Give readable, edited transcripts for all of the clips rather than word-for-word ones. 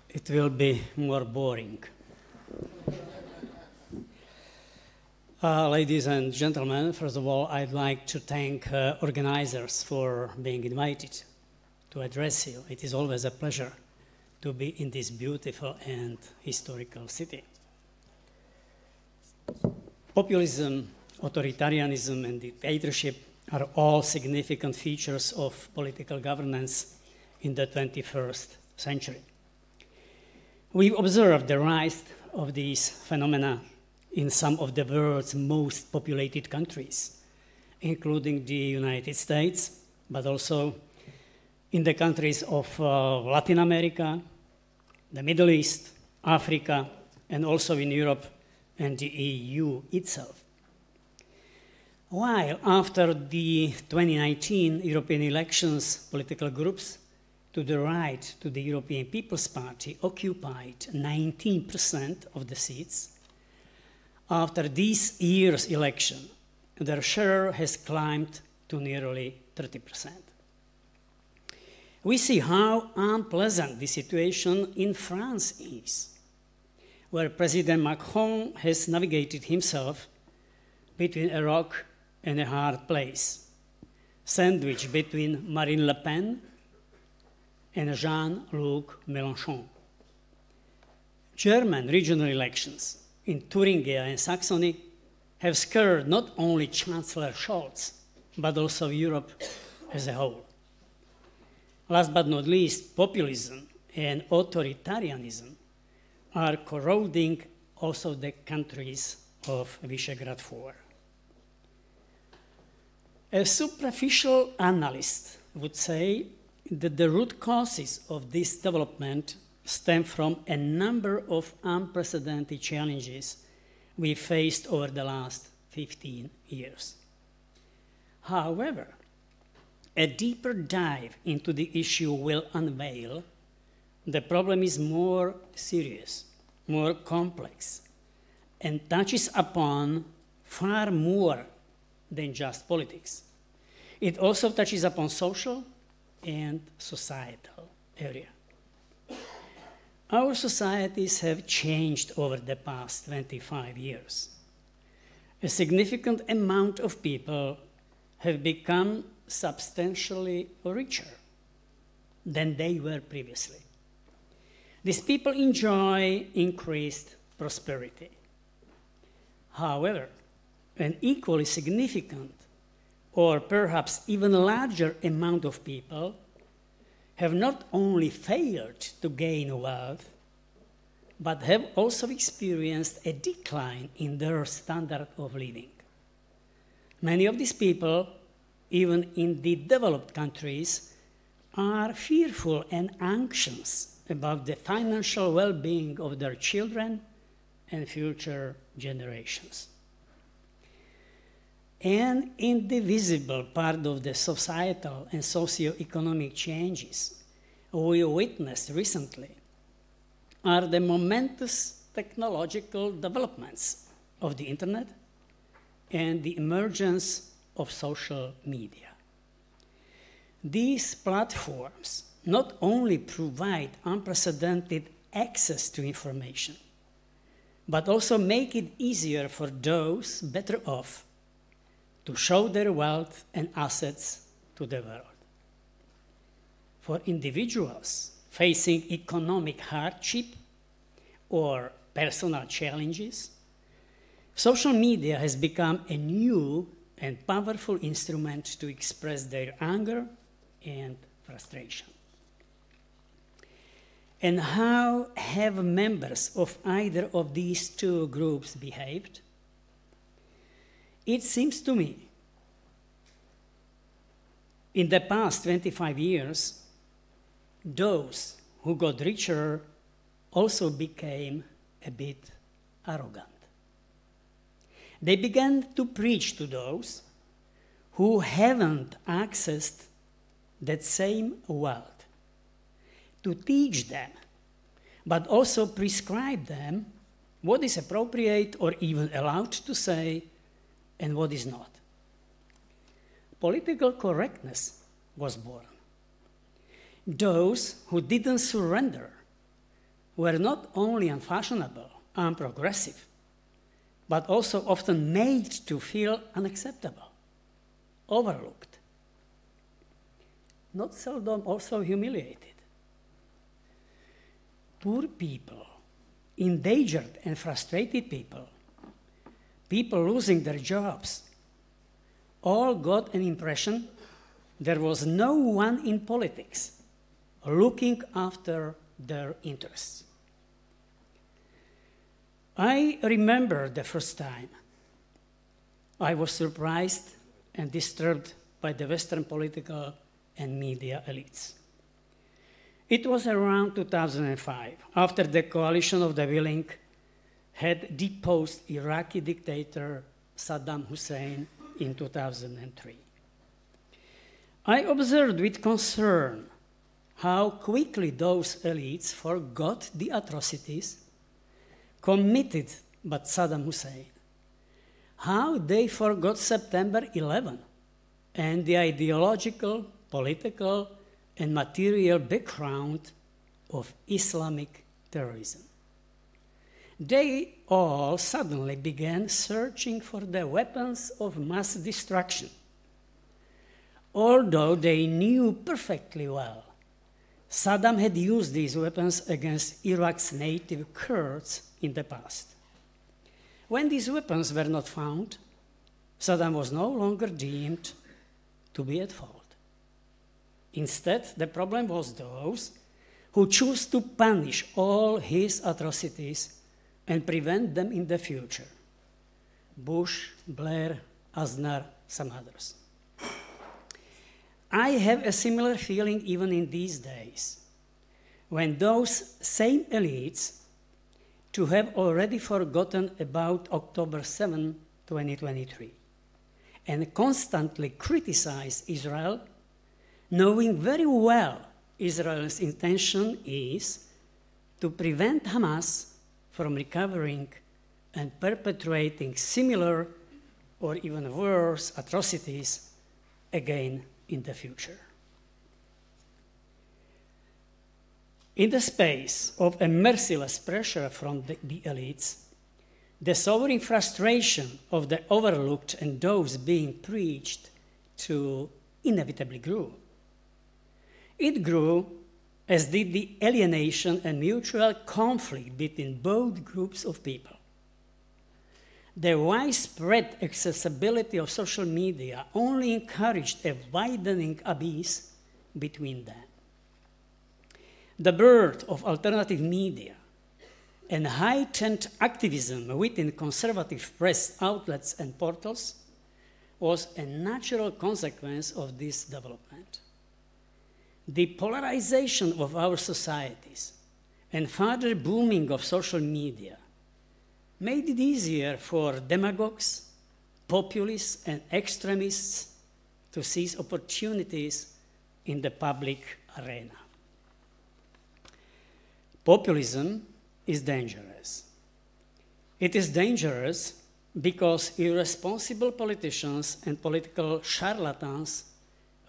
it will be more boring. Ladies and gentlemen, first of all, I'd like to thank organizers for being invited to address you. It is always a pleasure to be in this beautiful and historical city. Populism, authoritarianism, and dictatorship are all significant features of political governance in the 21st century. We've observed the rise of these phenomena in some of the world's most populated countries, including the United States, but also in the countries of Latin America, the Middle East, Africa, and also in Europe and the EU itself. While after the 2019 European elections, political groups to the right to the European People's Party occupied 19% of the seats, after this year's election, their share has climbed to nearly 30%. We see how unpleasant the situation in France is, where President Macron has navigated himself between a rock and a hard place, sandwiched between Marine Le Pen and Jean-Luc Mélenchon. German regional elections in Thuringia and Saxony have scared not only Chancellor Scholz, but also Europe as a whole. Last but not least, populism and authoritarianism are corroding also the countries of Visegrad 4. A superficial analyst would say that the root causes of this development stem from a number of unprecedented challenges we faced over the last 15 years. However, a deeper dive into the issue will unveil the problem is more serious, more complex, and touches upon far more than just politics. It also touches upon social and societal area. Our societies have changed over the past 25 years. A significant amount of people have become substantially richer than they were previously. These people enjoy increased prosperity. However, an equally significant or perhaps even larger amount of people have not only failed to gain wealth, but have also experienced a decline in their standard of living. Many of these people, even in the developed countries, are fearful and anxious about the financial well-being of their children and future generations. An indivisible part of the societal and socio-economic changes we witnessed recently are the momentous technological developments of the internet and the emergence of social media. These platforms not only provide unprecedented access to information, but also make it easier for those better off to show their wealth and assets to the world. For individuals facing economic hardship or personal challenges, social media has become a new and powerful instrument to express their anger and frustration. And how have members of either of these two groups behaved? It seems to me, in the past 25 years, those who got richer also became a bit arrogant. They began to preach to those who haven't accessed that same wealth, to teach them, but also prescribe them what is appropriate or even allowed to say and what is not. Political correctness was born. Those who didn't surrender were not only unfashionable, unprogressive, but also often made to feel unacceptable, overlooked, not seldom also humiliated. Poor people, endangered and frustrated people, people losing their jobs, all got an impression there was no one in politics looking after their interests. I remember the first time I was surprised and disturbed by the Western political and media elites. It was around 2005, after the coalition of the willing had deposed Iraqi dictator Saddam Hussein in 2003. I observed with concern how quickly those elites forgot the atrocities committed by Saddam Hussein, how they forgot September 11 and the ideological, political, and material background of Islamic terrorism. They all suddenly began searching for the weapons of mass destruction, although they knew perfectly well Saddam had used these weapons against Iraq's native Kurds in the past. When these weapons were not found, Saddam was no longer deemed to be at fault. Instead, the problem was those who chose to punish all his atrocities and prevent them in the future. Bush, Blair, Aznar, some others. I have a similar feeling even in these days, when those same elites to have already forgotten about October 7, 2023, and constantly criticize Israel, knowing very well Israel's intention is to prevent Hamas from recovering and perpetrating similar or even worse atrocities again in the future. In the space of a merciless pressure from the elites, the soaring frustration of the overlooked and those being preached to inevitably grew. It grew, as did the alienation and mutual conflict between both groups of people. The widespread accessibility of social media only encouraged a widening abyss between them. The birth of alternative media and heightened activism within conservative press outlets and portals was a natural consequence of this development. The polarization of our societies and further booming of social media made it easier for demagogues, populists, and extremists to seize opportunities in the public arena. Populism is dangerous. It is dangerous because irresponsible politicians and political charlatans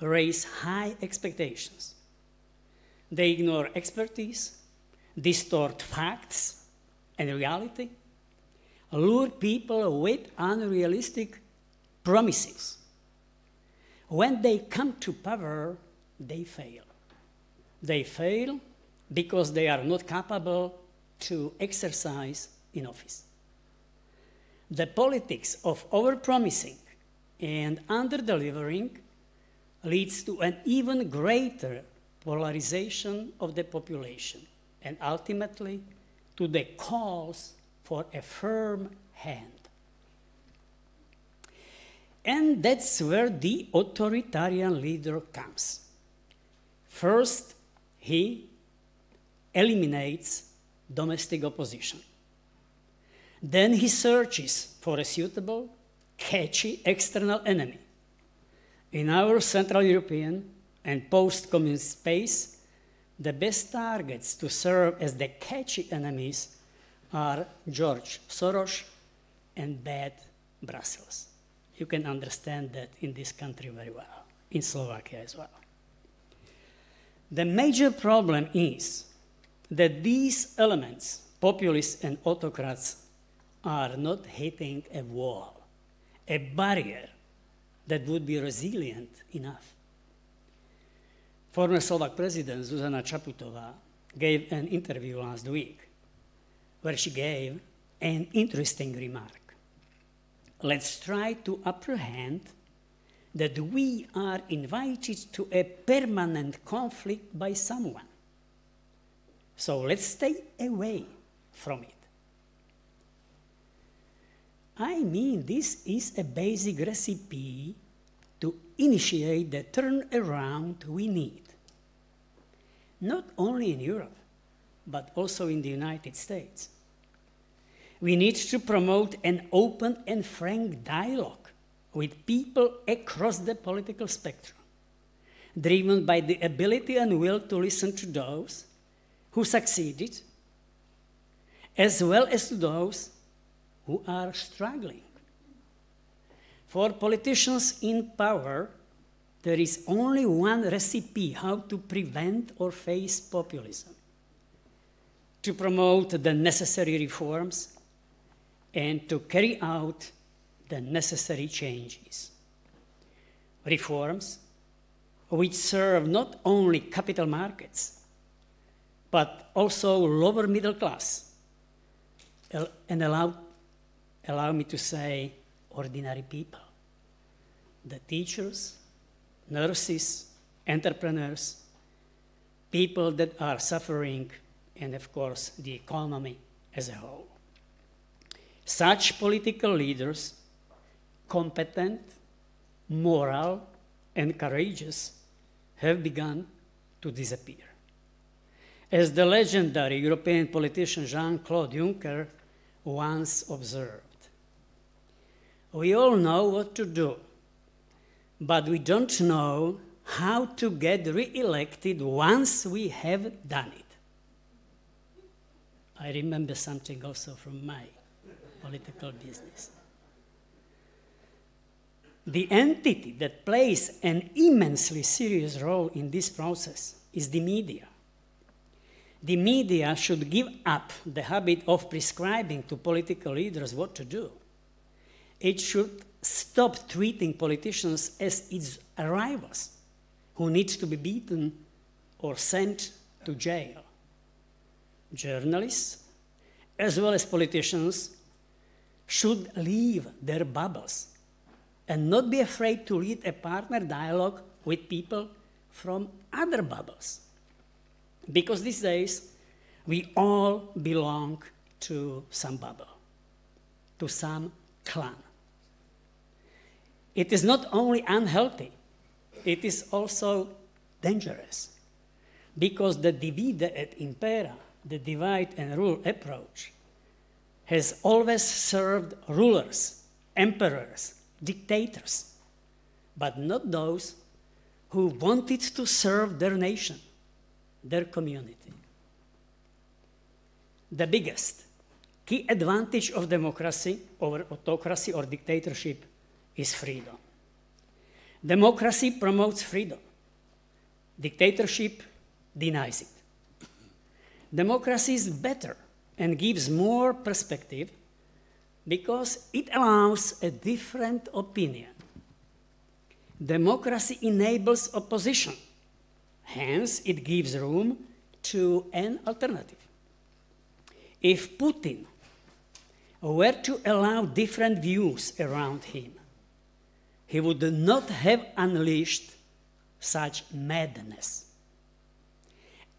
raise high expectations. They ignore expertise, distort facts and reality, lure people with unrealistic promises. When they come to power, they fail. They fail because they are not capable to exercise in office. The politics of overpromising and under-delivering leads to an even greater polarization of the population and ultimately to the calls for a firm hand. And that's where the authoritarian leader comes. First, he eliminates domestic opposition. Then he searches for a suitable, catchy external enemy. In our Central European and post-communist space, the best targets to serve as the catchy enemies are George Soros and bad Brussels. You can understand that in this country very well, in Slovakia as well. The major problem is that these elements, populists and autocrats, are not hitting a wall, a barrier that would be resilient enough. Former Slovak President Zuzana Čaputová gave an interview last week where she gave an interesting remark. Let's try to apprehend that we are invited to a permanent conflict by someone. So let's stay away from it. I mean, this is a basic recipe to initiate the turnaround we need, not only in Europe, but also in the United States. We need to promote an open and frank dialogue with people across the political spectrum, driven by the ability and will to listen to those who succeeded, as well as to those who are struggling. For politicians in power, there is only one recipe how to prevent or face populism: to promote the necessary reforms and to carry out the necessary changes. Reforms which serve not only capital markets, but also lower middle class, and allow me to say, ordinary people, the teachers, nurses, entrepreneurs, people that are suffering, and of course, the economy as a whole. Such political leaders, competent, moral, and courageous, have begun to disappear. As the legendary European politician Jean-Claude Juncker once observed, we all know what to do, but we don't know how to get re-elected once we have done it. I remember something also from my political business. The entity that plays an immensely serious role in this process is the media. The media should give up the habit of prescribing to political leaders what to do. It should stop treating politicians as its rivals who need to be beaten or sent to jail. Journalists, as well as politicians, should leave their bubbles and not be afraid to lead a partner dialogue with people from other bubbles. Because these days, we all belong to some bubble, to some clan. It is not only unhealthy, it is also dangerous, because the divide et impera, the divide and rule approach, has always served rulers, emperors, dictators, but not those who wanted to serve their nation, their community. The biggest key advantage of democracy over autocracy or dictatorship is freedom. Democracy promotes freedom. Dictatorship denies it. Democracy is better and gives more perspective because it allows a different opinion. Democracy enables opposition. Hence, it gives room to an alternative. If Putin were to allow different views around him, he would not have unleashed such madness.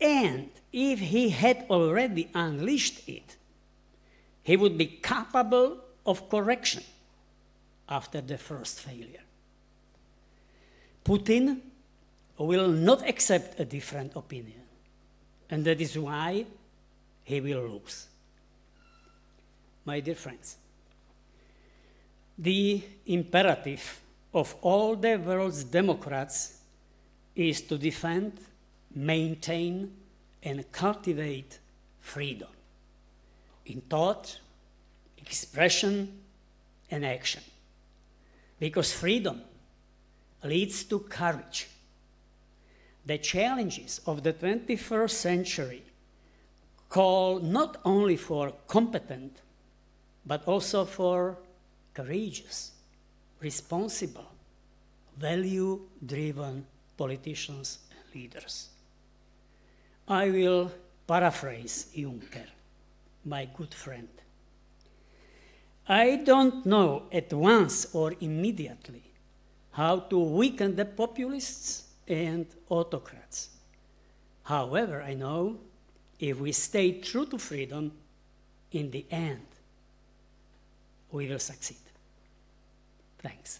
And if he had already unleashed it, he would be capable of correction after the first failure. Putin will not accept a different opinion, and that is why he will lose. My dear friends, the imperative of all the world's democrats is to defend, maintain, and cultivate freedom in thought, expression, and action. Because freedom leads to courage. The challenges of the 21st century call not only for competent, but also for courageous, responsible, value-driven politicians and leaders. I will paraphrase Juncker, my good friend. I don't know at once or immediately how to weaken the populists and autocrats. However, I know if we stay true to freedom, in the end, we will succeed. Thanks.